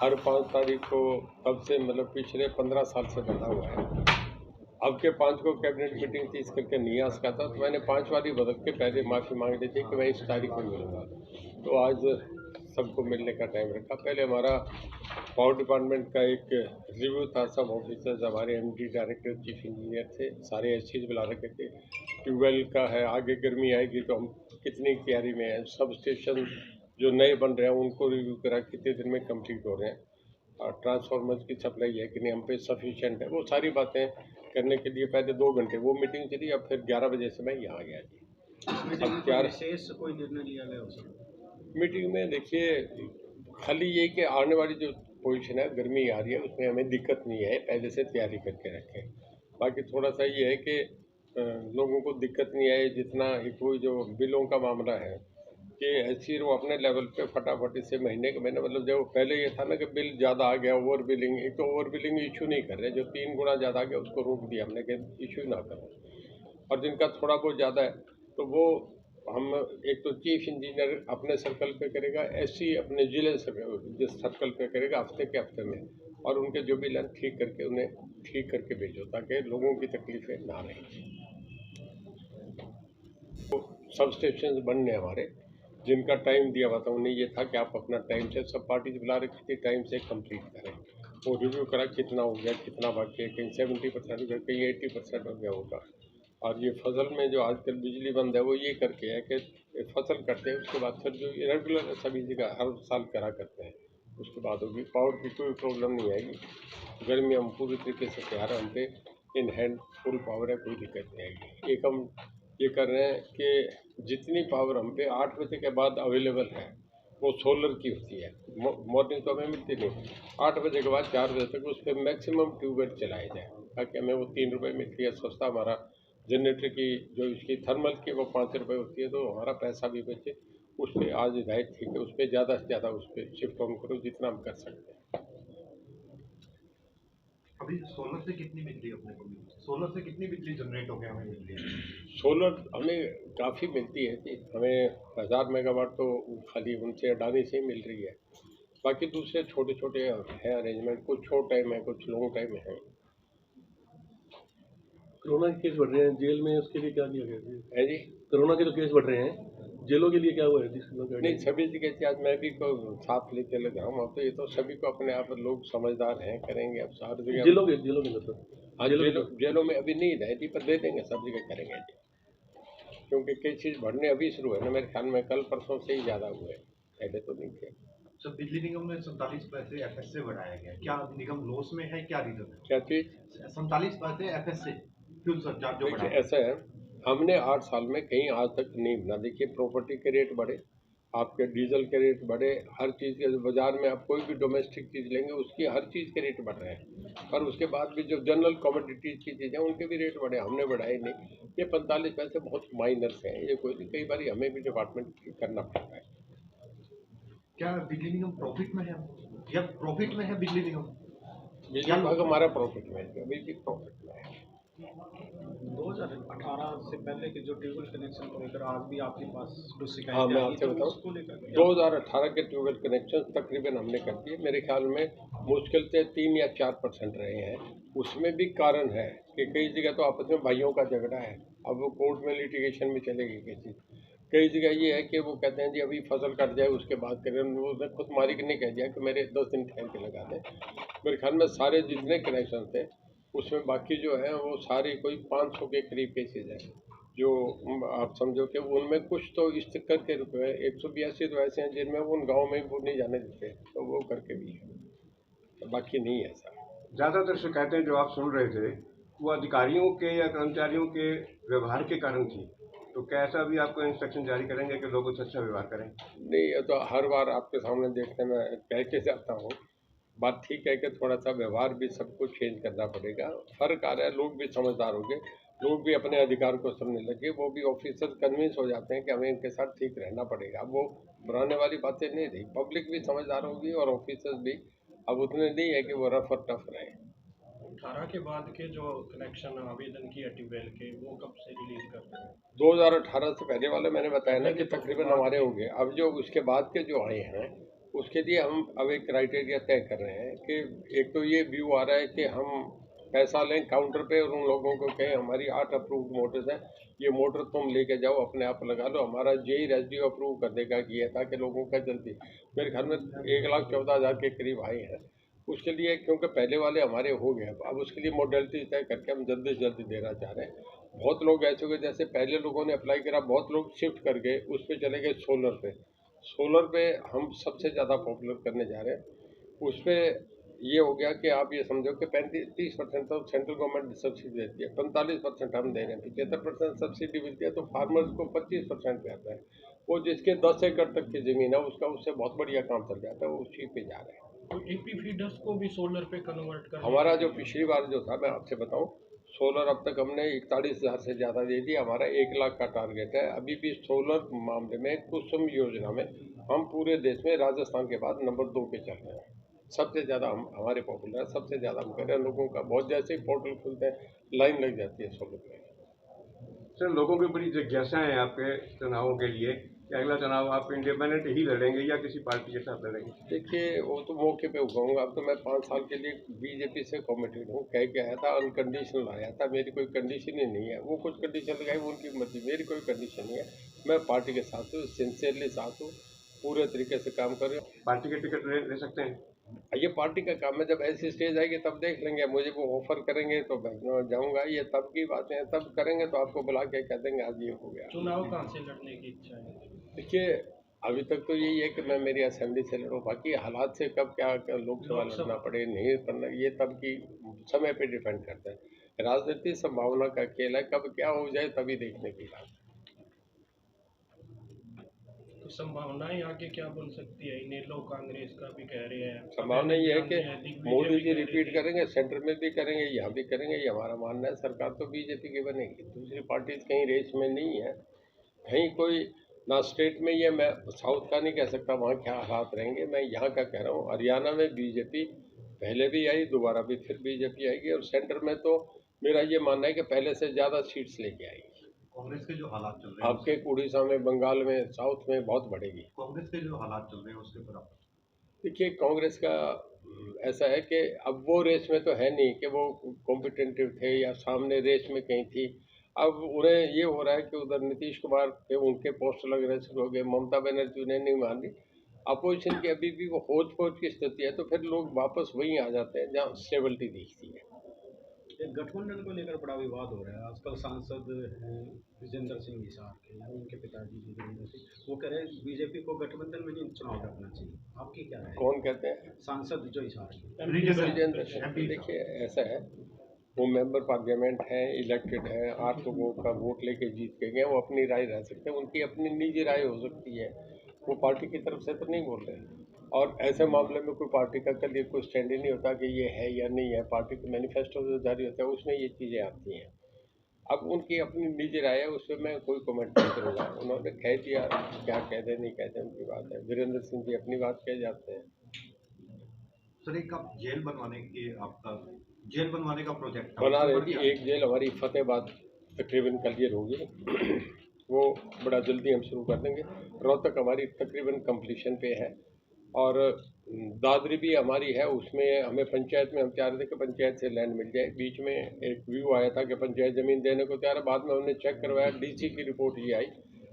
हर 5 तारीख को तब से मतलब पिछले 15 साल से बंधा हुआ है। अब के 5 को कैबिनेट मीटिंग थी, इस करके नहीं आ सका था, तो मैंने 5 वाली बदल के पहले माफ़ी मांग ली थी कि मैं इस तारीख में मिलूँगा। तो आज सबको मिलने का टाइम रखा। पहले हमारा पावर डिपार्टमेंट का एक रिव्यू था, सब ऑफिसर्स, हमारे एमडी, डायरेक्टर, चीफ इंजीनियर थे, सारे एससीज बुला रखे थे। ट्यूबवेल का है, आगे गर्मी आएगी तो हम कितनी तैयारी में हैं, सब स्टेशन जो नए बन रहे हैं उनको रिव्यू करा, कितने दिन में कंप्लीट हो रहे हैं, और ट्रांसफार्मर की सप्लाई है कि नहीं, हम पे सफिशिएंट है, वो सारी बातें करने के लिए पहले 2 घंटे वो मीटिंग चली। अब फिर 11 बजे से मैं यहाँ गया जी। अब क्या विशेष कोई निर्णय लिया गया हो? मीटिंग में देखिए, खाली ये कि आने वाली जो पोजीशन है, गर्मी आ रही है, उसमें हमें दिक्कत नहीं है, पहले से तैयारी करके रखें। बाकी थोड़ा सा ये है कि लोगों को दिक्कत नहीं आए, जितना कोई जो बिलों का मामला है कि ऐसी वो अपने लेवल पे फटाफट इससे महीने के महीने, मतलब जो पहले ये था ना कि बिल ज़्यादा आ गया, ओवर बिलिंग, एक तो ओवर बिलिंग इशू नहीं कर रहे, जो 3 गुना ज़्यादा आ गया उसको रोक दिया हमने कि इशू ना करो, और जिनका थोड़ा बहुत ज़्यादा है तो वो हम एक तो चीफ इंजीनियर अपने सर्कल पे करेगा, एससी अपने जिले जिस सर्कल पे करेगा हफ्ते के हफ्ते में, और उनके जो बिल हैं ठीक करके उन्हें ठीक करके भेजो ताकि लोगों की तकलीफें ना रहें। तो सब स्टेशन बनने हमारे, जिनका टाइम दिया हुआ था उन्हें ये था कि आप अपना टाइम से, सब पार्टीज बुला रखी थी, टाइम से कंप्लीट करें। वो रिव्यू करा कितना हो गया, कितना बाकी है, कहीं 70% हो गया, कहीं 80% हो गया होगा। और ये फसल में जो आजकल बिजली बंद है वो ये करके है कि फसल करते हैं, उसके बाद फिर जो रेगुलर सभी जगह हर साल करा करते हैं, उसके बाद होगी। पावर की कोई प्रॉब्लम नहीं आएगी, गर्मी हम पूरी तरीके से तैयार हैं, हम पे इन हैंड फुल पावर है, कोई दिक्कत नहीं आएगी। एक हम ये कर रहे हैं कि जितनी पावर हम पे 8 बजे के बाद अवेलेबल है वो सोलर की होती है, मॉर्निंग तो हमें मिलती नहीं, 8 बजे के बाद 4 बजे तक उस पर मैक्सिमम ट्यूबवेल चलाए जाए ताकि हमें वो 3 रुपये मिलती है सस्ता। हमारा जनरेटर की जो इसकी थर्मल की वो 5 रुपये होती है, तो हमारा पैसा भी बचे। उस पर आज हिदायत थी कि उस पर ज़्यादा से ज़्यादा उस पर शिफ्ट ऑन करो जितना हम कर सकते हैं। अभी सोलर से कितनी बिजली अपने को मिली? सोलर से कितनी बिजली जनरेट हो गया हमें मिल रही है? सोलर हमें काफ़ी मिलती है जी, हमें 1000 मेगावाट तो खाली उनसे अडानी से ही मिल रही है। बाकी दूसरे छोटे छोटे हैं अरेंजमेंट, कुछ शॉर्ट टाइम है, कुछ लॉन्ग टाइम है। कोरोना के केस बढ़ रहे हैं जेल में, उसके लिए क्या किया गया है जी? कोरोना के जो केस बढ़ रहे हैं जेलों के लिए क्या हुआ है? नहीं, सभी जगह से आज मैं भी को साथ लेके लगा हूँ। अब तो ये तो सभी को अपने आप लोग समझदार हैं, करेंगे अब सारी जगह। जेलों के मतलब हाँ, जेलों में अभी नहीं रहे थी, पर दे देंगे, सब जगह करेंगे जी, क्योंकि केसेज बढ़ने अभी शुरू है ना, मेरे ख्याल में कल परसों से ही ज़्यादा हुए, पहले तो नहीं थे। सर, बिजली निगम में 47 पैसे एफएस से बढ़ाया गया, क्या निगम लॉस में है, क्या रीजन है? क्या चीज़? 47 पैसे एफएस से फ्यूल सरचार्ज जो बढ़ा। ऐसा है, हमने 8 साल में कहीं आज तक नहीं बना। देखिए, प्रॉपर्टी के रेट बढ़े, आपके डीजल के रेट बढ़े, हर चीज़ के बाज़ार में आप कोई भी डोमेस्टिक चीज़ लेंगे उसकी हर चीज़ के रेट बढ़ रहे हैं, पर उसके बाद भी जो जनरल कमोडिटीज़ की चीज़ें उनके भी रेट बढ़े, हमने बढ़ाए नहीं। ये 45 पैसे बहुत माइनर से हैं, ये कोई नहीं, कई बार हमें भी डिपार्टमेंट करना पड़ता है। क्या बिजली निगम प्रॉफिट में है या प्रॉफिट में है बिजली निगम? बिजली विभाग हमारा प्रॉफिट में है, अभी भी प्रॉफिट में है। 2018 से पहले के जो ट्यूबवेल कनेक्शन को लेकर आज भी आपके पास जो हाँ, शिकायत मैं आई आपसे तो बताऊँ, उसको लेकर 2018 के ट्यूबवेल कनेक्शन तकरीबन हमने कर दिए, मेरे ख्याल में मुश्किल से 3 या 4% रहे हैं। उसमें भी कारण है कि कई जगह तो आपस में भाइयों का झगड़ा है, अब वो कोर्ट में लिटिगेशन में चलेगी केसेस। कई जगह ये है कि वो कहते हैं जी अभी फसल कट जाए उसके बाद करें, उसने खुद मालिक ने कह दिया कि मेरे 10 दिन ठहर के लगा दें। मेरे ख्याल में सारे जितने कनेक्शन थे उसमें बाकी जो है वो सारे कोई 500 के करीब केसेज हैं, जो आप समझो कि उनमें कुछ तो इस चक्कर के रुपये 182 तो ऐसे हैं जिनमें उन गाँव में वो नहीं जाने देते, तो वो करके भी है, तो बाकी नहीं है ऐसा। ज़्यादातर शिकायतें जो आप सुन रहे थे वो अधिकारियों के या कर्मचारियों के व्यवहार के कारण थी, तो क्या ऐसा भी आपको इंस्ट्रक्शन जारी करेंगे कि लोगों से अच्छा व्यवहार करें? नहीं, ये तो हर बार आपके सामने देखने में कह के जाता हूँ, बात ठीक है कि थोड़ा सा व्यवहार भी सबको चेंज करना पड़ेगा। फ़र्क आ रहा है, लोग भी समझदार हो गए, लोग भी अपने अधिकार को समझने लगे, वो भी ऑफिसर कन्विंस हो जाते हैं कि हमें इनके साथ ठीक रहना पड़ेगा। अब वो डराने वाली बातें नहीं रही, पब्लिक भी समझदार होगी और ऑफिसर्स भी अब उतने नहीं है कि वो रफ और टफ रहे। 18 के बाद के जो कनेक्शन आवेदन किया ट्यूबवेल के वो कब से रिलीज कर रहे हैं? 2018 से पहले वाले मैंने बताया ना कि तकरीबन हमारे हो गए। अब जो उसके बाद के जो आए हैं उसके लिए हम अब एक क्राइटेरिया तय कर रहे हैं कि एक तो ये व्यू आ रहा है कि हम पैसा लें काउंटर पे और उन लोगों को कहें हमारी 8 अप्रूव्ड मोटर्स हैं, ये मोटर तुम लेके जाओ अपने आप लगा लो, हमारा जेई रेजिड्यू अप्रूव कर देगा कि ये था कि लोगों का जल्दी मेरे घर में 1,14,000 के करीब आए हैं। उसके लिए क्योंकि पहले वाले हमारे हो गए, अब उसके लिए मॉडलिटी तय करके हम जल्दी से जल्दी देना चाह रहे हैं। बहुत लोग ऐसे हुए जैसे पहले लोगों ने अप्लाई करा, बहुत लोग शिफ्ट कर गए उस पर चले गए सोलर पे। सोलर पे हम सबसे ज़्यादा पॉपुलर करने जा रहे हैं। उस पर ये हो गया कि आप ये समझो कि 35-30% तो सेंट्रल गवर्नमेंट सब्सिडी देती है, 45% हम दे रहे हैं, 75% सब्सिडी मिलती है, तो फार्मर्स को 25% पे आता है। वो जिसके 10 एकड़ तक की ज़मीन है उसका उससे बहुत बढ़िया काम चल जाता है, वो उसी पे जा रहे हैं। तो एपी फीडर्स को भी सोलर पे कन्वर्ट कर हमारा जो पिछली बार जो था, मैं आपसे बताऊं, सोलर अब तक हमने 41,000 से ज़्यादा दे दिया, हमारा 1 लाख का टारगेट है। अभी भी सोलर मामले में कुसुम योजना में हम पूरे देश में राजस्थान के बाद नंबर 2 पे चल रहे हैं। सबसे ज़्यादा हम हमारे पॉपुलर है, सबसे ज़्यादा हम कर रहे हैं। लोगों का बहुत जैसे ही पोर्टल खुलते हैं लाइन लग जाती है सोलर पे। सर, लोगों की बड़ी जिज्ञासा है आपके चुनावों के लिए कि अगला चुनाव आप इंडिपेंडेंट ही लड़ेंगे या किसी पार्टी के साथ लड़ेंगे? देखिए वो तो मौके पे उगाऊंगा। अब तो मैं 5 साल के लिए बीजेपी से कमिटेड हूँ, कह के आया था, अनकंडीशनल आया था, मेरी कोई कंडीशन ही नहीं है। वो कुछ कंडीशन लगाई वो उनकी मर्जी, मेरी कोई कंडीशन नहीं है। मैं पार्टी के साथ हूँ, सिंसियरली साथ हूँ, पूरे तरीके से काम कर रहे हूँ। पार्टी के टिकट ले सकते हैं? ये पार्टी का काम है, जब ऐसी स्टेज आएगी तब देख लेंगे। मुझे वो ऑफर करेंगे तो मैं जाऊँगा, ये तब की बातें हैं, तब करेंगे तो आपको बुला के कह देंगे आज ये हो गया। चुनाव कहाँ से लड़ने की इच्छा है? देखिए अभी तक तो यही है कि मैं मेरी असेंबली से लड़ूँ, बाकी हालात से कब क्या लोकसभा लड़ना पड़े नहीं पड़ना ये तब की समय पे डिपेंड करता है। राजनीति संभावना का खेल है, कब क्या हो जाए तभी देखने की बात है। तो संभावनाएं आगे क्या बन सकती है? इनेलो कांग्रेस का भी कह रहे हैं, संभावना ये है कि मोदी जी BJP रिपीट करेंगे, सेंटर में भी करेंगे, यहाँ भी करेंगे, ये हमारा मानना है। सरकार तो बीजेपी की बनेगी, दूसरी पार्टी कहीं रेस में नहीं है, कहीं कोई ना स्टेट में। ये मैं साउथ का नहीं कह सकता वहाँ क्या हालात रहेंगे, मैं यहाँ का कह रहा हूँ। हरियाणा में बीजेपी पहले भी आई, दोबारा भी फिर बीजेपी आएगी, और सेंटर में तो मेरा ये मानना है कि पहले से ज़्यादा सीट्स लेके आएगी। कांग्रेस के जो हालात चल रहे हैं आपके उड़ीसा में, बंगाल में, साउथ में बहुत बढ़ेगी। कांग्रेस के जो हालात चल रहे हैं उसके ऊपर आप देखिए कांग्रेस का ऐसा है कि अब वो रेस में तो है नहीं कि वो कॉम्पिटेटिव थे या सामने रेस में कहीं थी। अब उन्हें ये हो रहा है कि उधर नीतीश कुमार के उनके पोस्ट लग रहे शुरू हो गए, ममता बनर्जी उन्हें नहीं मान रही, अपोजिशन की अभी भी वो होच पोच की स्थिति है, तो फिर लोग वापस वहीं आ जाते हैं जहाँ स्टेबिलिटी दिखती है। एक गठबंधन को लेकर बड़ा विवाद हो रहा है आजकल। सांसद हैं विजेंद्र सिंह हिसार के, यानी उनके पिताजी विजेंद्र सिंह, वो कह रहे हैं बीजेपी को गठबंधन में नहीं चुनाव लड़ना चाहिए। आपकी क्या है? कौन कहते हैं? सांसद जो हिसार के विजेंद्र सिंह। देखिए ऐसा है, वो मेंबर पार्लियामेंट हैं, इलेक्टेड हैं, 8 लोगों का वोट लेके जीत के गए, वो अपनी राय रह सकते हैं, उनकी अपनी निजी राय हो सकती है, वो पार्टी की तरफ से तो नहीं बोल रहे हैं। और ऐसे मामले में कोई पार्टी का कल ये कोई स्टैंड ही नहीं होता कि ये है या नहीं है। पार्टी का मैनिफेस्टो जो जारी होता है उसमें ये चीज़ें आती हैं। अब उनकी अपनी निजी राय है, उसमें मैं कोई कमेंट नहीं करूँगा। उन्होंने कह दिया, क्या कहते नहीं कहते उनकी बात है। वीरेंद्र सिंह जी अपनी बात कह जाते हैं। सर एक आप जेल बनवाने की आपका जेल बनवाने का प्रोजेक्ट था, बना उसके रहे ऊपर थी क्या- एक जेल हमारी फतेहाबाद तकरीबन क्लियर होगी वो बड़ा जल्दी हम शुरू कर देंगे। रोहतक हमारी तकरीबन कंप्लीशन पे है, और दादरी भी हमारी है, उसमें हमें पंचायत में हम चाह रहे थे कि पंचायत से लैंड मिल जाए। बीच में एक व्यू आया था कि पंचायत ज़मीन देने को तैयार है, बाद में हमने चेक करवाया, डीसी की रिपोर्ट ये आई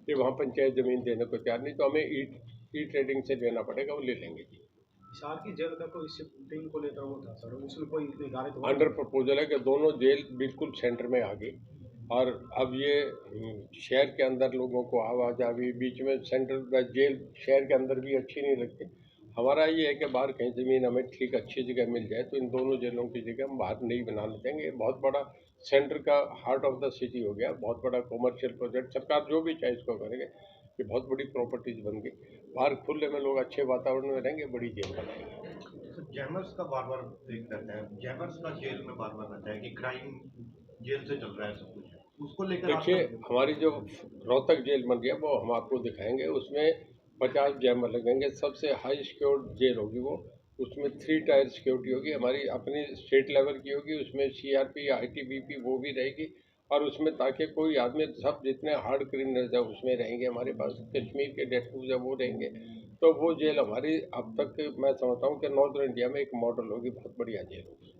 कि वहाँ पंचायत ज़मीन देने को तैयार नहीं, तो हमें ई ट्रेडिंग से लेना पड़ेगा, वो ले लेंगे जी। हिसार की जेल का कोई शिफ्टिंग को लेकर वो था सर, उसमें कोई निर्धारित हुआ? अंडर प्रपोजल है कि दोनों जेल बिल्कुल सेंटर में आ गई, और अब ये शहर के अंदर लोगों को आवाजाही, बीच में सेंट्रल जेल शहर के अंदर भी अच्छी नहीं लगती। हमारा ये है कि बाहर कहीं ज़मीन हमें ठीक अच्छी जगह मिल जाए तो इन दोनों जेलों की जगह हम बाहर नहीं बनाना चाहेंगे। बहुत बड़ा सेंटर का हार्ट ऑफ द सिटी हो गया, बहुत बड़ा कॉमर्शियल प्रोजेक्ट, सरकार जो भी चाहे इसको करेंगे, ये बहुत बड़ी प्रॉपर्टीज बन गई। बाहर खुले में लोग अच्छे वातावरण में रहेंगे, बड़ी जेल बनाएंगे। जैमर्स का बार बार एक रहता है, जैमर्स का जेल में बार बार रहता है कि क्राइम जेल से चल रहा है सब कुछ, उसको लेकर देखिए हमारी जो रोहतक जेल बन रही है वो हम आपको दिखाएंगे, उसमें 50 जैमर लगेंगे, सबसे हाई सिक्योर्ड जेल होगी वो। उसमें 3 टायर सिक्योरिटी होगी, हमारी अपनी स्टेट लेवल की होगी, उसमें सीआरपी आईटीबीपी वो भी रहेगी, और उसमें ताकि कोई आदमी, सब जितने हार्ड क्रिमिनल्स है उसमें रहेंगे, हमारे पास कश्मीर के डेटूज है वो रहेंगे, तो वो जेल हमारी अब तक मैं समझता हूँ कि नॉर्दर्न इंडिया में एक मॉडल होगी, बहुत बढ़िया जेल होगी।